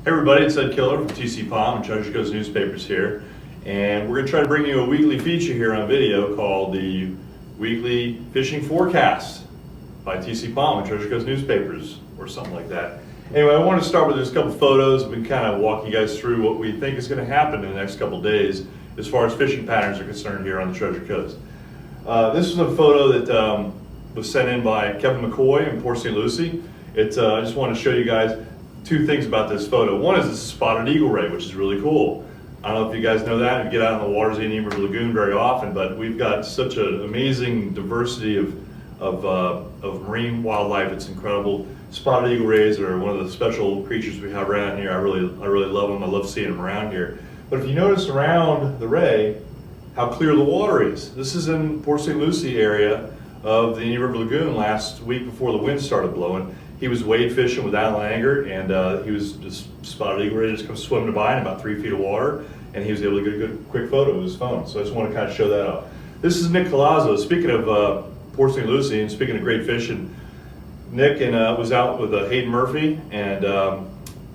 Hey everybody, it's Ed Killer from TC Palm and Treasure Coast Newspapers here. And we're going to try to bring you a weekly feature here on video called the Weekly Fishing Forecast by TC Palm and Treasure Coast Newspapers, or something like that. Anyway, I want to start with just a couple photos. We've been kind of walking you guys through what we think is going to happen in the next couple days as far as fishing patterns are concerned here on the Treasure Coast. This is a photo that was sent in by Kevin McCoy in Port St. Lucie. I just want to show you guys two things about this photo. One is this spotted eagle ray, which is really cool. I don't know if you guys know that. You get out in the waters of the Indian River Lagoon very often, but we've got such an amazing diversity of marine wildlife. It's incredible. Spotted eagle rays are one of the special creatures we have around here. I really love them. I love seeing them around here. But if you notice around the ray, how clear the water is. This is in Port St. Lucie area of the Indian River Lagoon last week before the wind started blowing. He was wade fishing with Alan Langer, and he was just spotted eagle ray just come swimming by in about 3 feet of water, and he was able to get a good quick photo with his phone. So I just want to kind of show that up. This is Nick Colazzo. Speaking of Port St. Lucie and speaking of great fishing, Nick was out with Hayden Murphy and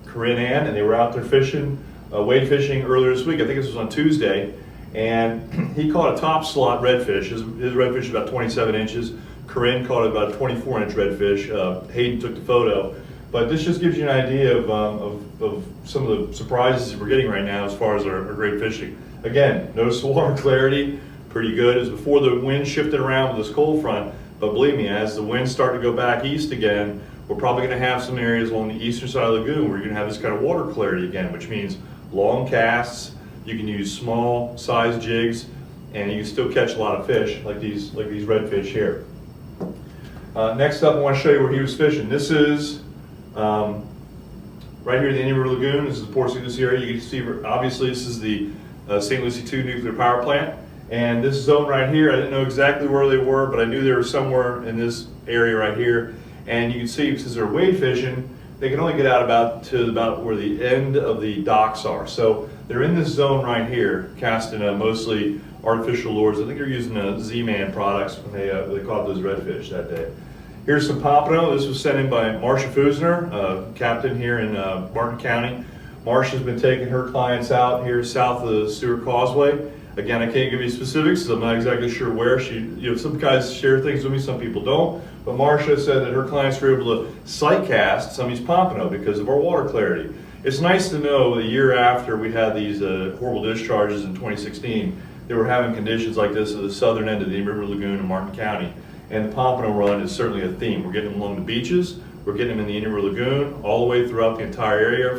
Corinne Ann, and they were out there fishing, wade fishing earlier this week. I think this was on Tuesday, and he caught a top slot redfish. His redfish is about 27 inches. Corinne caught about a 24-inch redfish. Hayden took the photo. But this just gives you an idea of some of the surprises we're getting right now as far as our great fishing. Again, notice the water clarity, pretty good. It was before the wind shifted around with this cold front, but believe me, as the winds start to go back east again, we're probably going to have some areas along the eastern side of the lagoon where you're going to have this kind of water clarity again, which means long casts. You can use small size jigs, and you can still catch a lot of fish like these redfish here. Next up, I want to show you where he was fishing. This is right here in the Indian River Lagoon. This is the Port St. Lucie area. You can see, obviously, this is the St. Lucie 2 nuclear power plant. And this zone right here, I didn't know exactly where they were, but I knew they were somewhere in this area right here. And you can see, since they're wade fishing, they can only get out to about where the end of the docks are. So they're in this zone right here, casting mostly artificial lures. I think they're using Z-Man products when they caught those redfish that day. Here's some pompano. This was sent in by Marcia Fusner, captain here in Martin County. Marcia's been taking her clients out here south of the Stewart Causeway. Again, I can't give you specifics because I'm not exactly sure where. Some guys share things with me, some people don't. But Marcia said that her clients were able to sight cast some of these pompano because of our water clarity. It's nice to know the year after we had these horrible discharges in 2016, they were having conditions like this at the southern end of the Indian River Lagoon in Martin County. And the pompano run is certainly a theme. We're getting them along the beaches, we're getting them in the Indian River Lagoon, all the way throughout the entire area,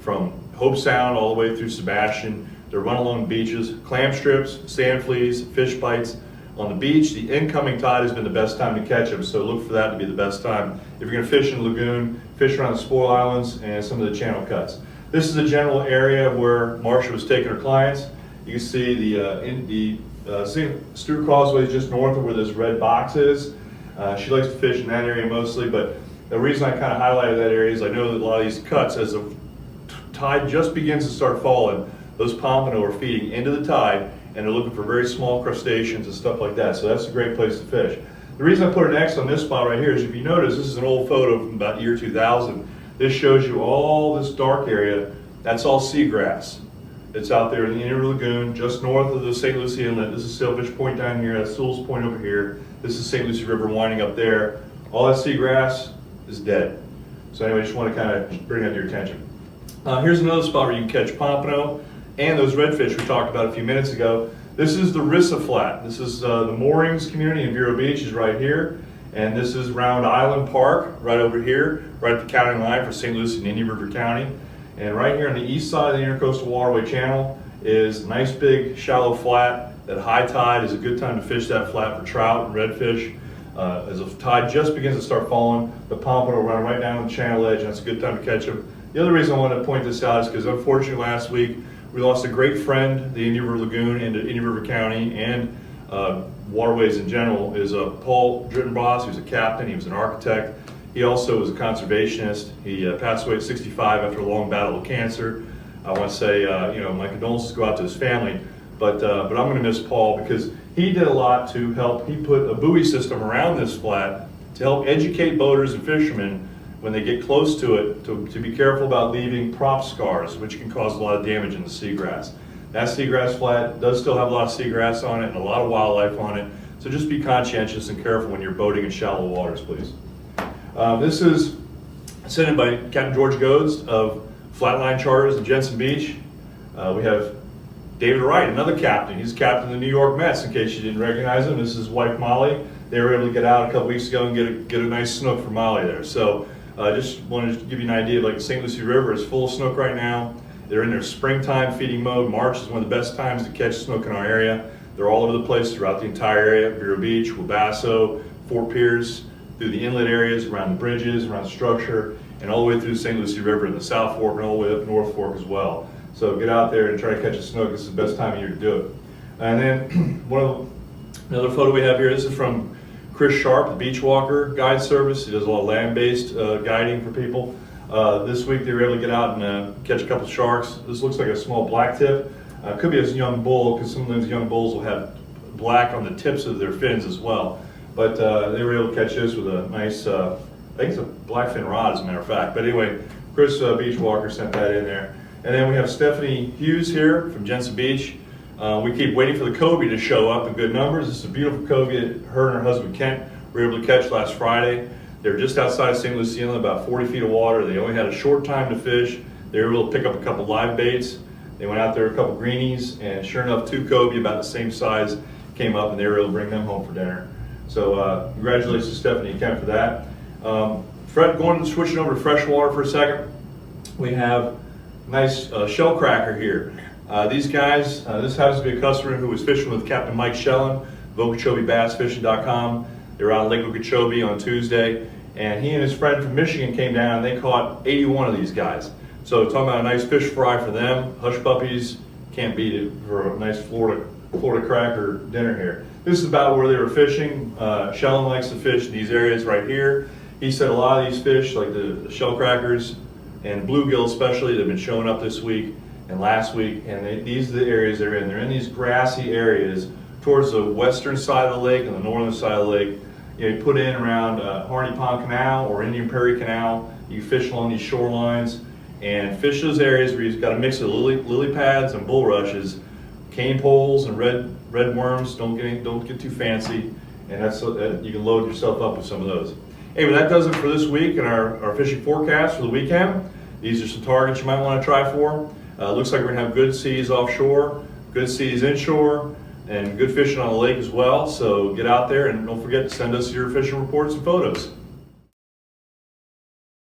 from Hope Sound all the way through Sebastian. They're run along the beaches, clam strips, sand fleas, fish bites. On the beach, the incoming tide has been the best time to catch them, so look for that to be the best time. If you're going to fish in the lagoon, fish around the spoil islands and some of the channel cuts. This is the general area where Marcia was taking her clients. You can see the Stewart Causeway is just north of where this red box is. She likes to fish in that area mostly, but the reason I kind of highlighted that area is I know that a lot of these cuts, as the tide just begins to start falling, those pompano are feeding into the tide, and they're looking for very small crustaceans and stuff like that, so that's a great place to fish. The reason I put an X on this spot right here is if you notice, this is an old photo from about year 2000. This shows you all this dark area. That's all seagrass. It's out there in the Indian River Lagoon, just north of the St. Lucie Inlet. This is Sailfish Point down here, that's Sewell's Point over here. This is St. Lucie River winding up there. All that seagrass is dead. So anyway, just want to kind of bring that to your attention. Here's another spot where you can catch pompano and those redfish we talked about a few minutes ago. This is the Rissa Flat. This is the moorings community in Vero Beach is right here. And this is Round Island Park right over here, right at the county line for St. Lucie and Indian River County. And right here on the east side of the Intercoastal Waterway Channel is a nice big shallow flat. That high tide is a good time to fish that flat for trout and redfish. As the tide just begins to start falling, the pompano will run right down the channel edge, and that's a good time to catch them. The other reason I wanted to point this out is because unfortunately last week we lost a great friend, the Indian River Lagoon and Indian River County and waterways in general, is Paul Drittenboss. He was a captain, he was an architect. He also was a conservationist. He passed away at 65 after a long battle with cancer. I want to say, my condolences go out to his family, but I'm going to miss Paul because he did a lot to help. He put a buoy system around this flat to help educate boaters and fishermen when they get close to it, to be careful about leaving prop scars, which can cause a lot of damage in the seagrass. That seagrass flat does still have a lot of seagrass on it and a lot of wildlife on it, so just be conscientious and careful when you're boating in shallow waters, please. This is sent in by Captain George Goads of Flatline Charters in Jensen Beach. We have David Wright, another captain. He's captain of the New York Mets, in case you didn't recognize him. This is his wife, Molly. They were able to get out a couple weeks ago and get a nice snook for Molly there. So just wanted to give you an idea, like the St. Lucie River is full of snook right now. They're in their springtime feeding mode. March is one of the best times to catch snook in our area. They're all over the place throughout the entire area, Vero Beach, Wabasso, Fort Pierce, through the inlet areas, around the bridges, around the structure, and all the way through the St. Lucie River in the South Fork and all the way up North Fork as well. So get out there and try to catch a snook. This is the best time of year to do it. And then another photo we have here, this is from Chris Sharp, the Beach Walker Guide Service. He does a lot of land-based guiding for people. This week they were able to get out and catch a couple sharks. This looks like a small blacktip. Could be a young bull, because sometimes young bulls will have black on the tips of their fins as well. But they were able to catch this with a nice, I think it's a blackfin rod as a matter of fact. But anyway, Chris Beach Walker sent that in there. And then we have Stephanie Hughes here from Jensen Beach. We keep waiting for the cobia to show up in good numbers. This is a beautiful cobia her and her husband Kent were able to catch last Friday. They're just outside of St. Lucie Inlet, about 40 feet of water. They only had a short time to fish. They were able to pick up a couple live baits. They went out there, a couple greenies, and sure enough, 2 cobia about the same size came up, and they were able to bring them home for dinner. So congratulations to Stephanie and Kent for that. Switching over to freshwater for a second, we have a nice shell cracker here. These guys, this happens to be a customer who was fishing with Captain Mike Schellen of OkeechobeeBassFishing.com. They were out in Lake Okeechobee on Tuesday, and he and his friend from Michigan came down and they caught 81 of these guys. So talking about a nice fish fry for them, hush puppies, can't beat it for a nice Florida cracker dinner here. This is about where they were fishing. Schellen likes to fish in these areas right here. He said a lot of these fish, like the shell crackers and bluegill especially, they've been showing up this week and last week, and these are the areas they're in. They're in these grassy areas towards the western side of the lake and the northern side of the lake. You put in around Harney Pond Canal or Indian Prairie Canal. You fish along these shorelines and fish those areas where you've got a mix of lily pads and bulrushes, cane poles and red worms. Don't get too fancy, and that's you can load yourself up with some of those. Anyway, that does it for this week and our fishing forecast for the weekend. These are some targets you might want to try for. Looks like we're going to have good seas offshore, good seas inshore, and good fishing on the lake as well. So get out there and don't forget to send us your fishing reports and photos.